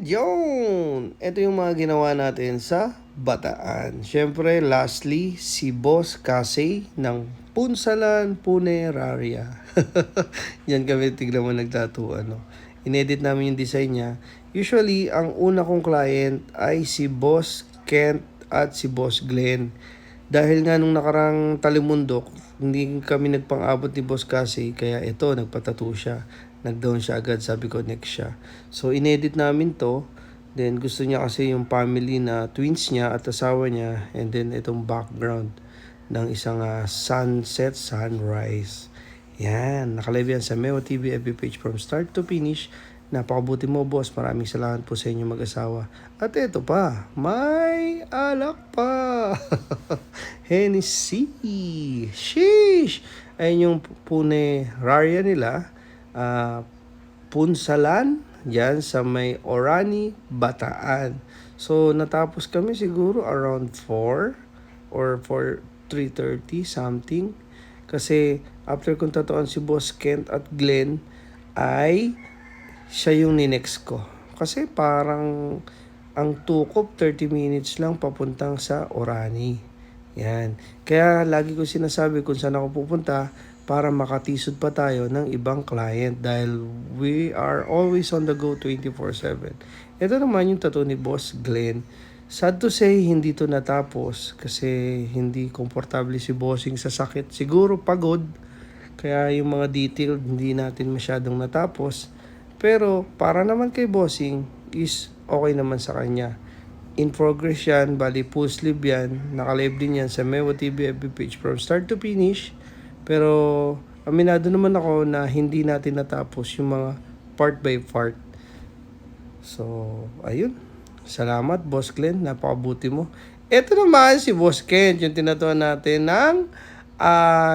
Yun! Ito yung mga ginawa natin sa Bataan. Siyempre, lastly, si Boss Casey ng Punsalan Puneraria. Yan kami, tignan mo nagtatuan. No? Inedit namin yung design niya. Usually, ang una kong client ay si Boss Kent at si Boss Glenn. Dahil nga nung nakarang talimundok, hindi kami nagpang-abot ni Boss Casey, kaya ito, nagpatato siya. Nag-down siya agad, sabi ko next siya. So, inedit namin to. Then, gusto niya kasi yung family na twins niya at asawa niya. And then, itong background ng isang sunset, sunrise. Yan, nakalive yan sa Meo TV FB page from start to finish. Napakabuti mo, boss. Maraming salamat po sa inyo mag-asawa. At ito pa, may alak pa. Hennessy. Sheesh! Ayun yung puneraria nila. Punsalan, yan sa may Orani, Bataan. So, natapos kami siguro around 4 or 3:30 something. Kasi after kong tatuan si Boss Kent at Glenn, ay siya yung ninext ko. Kasi parang ang tukop 30 minutes lang papuntang sa Orani. Yan. Kaya lagi ko sinasabi kung saan ako pupunta para makatisod pa tayo ng ibang client dahil we are always on the go 24/7. Ito naman yung tattoo ni Boss Glenn. Sad to say, hindi to natapos kasi hindi komportable si Bossing sa sakit. Siguro pagod, kaya yung mga detail hindi natin masyadong natapos. Pero para naman kay Bossing is okay naman sa kanya. In progress yan, bali full sleeve yan. Nakalive din yan sa Mewo TV FB page from start to finish. Pero aminado naman ako na hindi natin natapos yung mga part by part. So, ayun. Salamat, Boss Glenn. Napakabuti mo. Ito naman si Boss Kent, yung tinatuan natin ng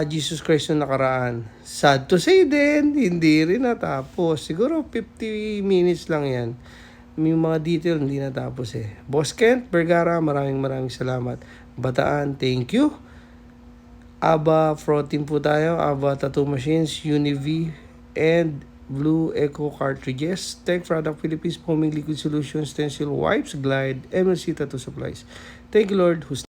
Jesus Christ na nakaraan. Sad to say din, hindi rin natapos. Siguro 50 minutes lang yan. Yung mga detail hindi natapos eh. Boss Kent Vergara, maraming salamat. Bataan, thank you. Aba Protein po tayo, Aba Tattoo Machines, Univ, and Blue Eco Cartridges, Tech Product Philippines, Foaming Liquid Solutions, Stencil Wipes, Glide, MLC Tattoo Supplies. Thank you, Lord, who's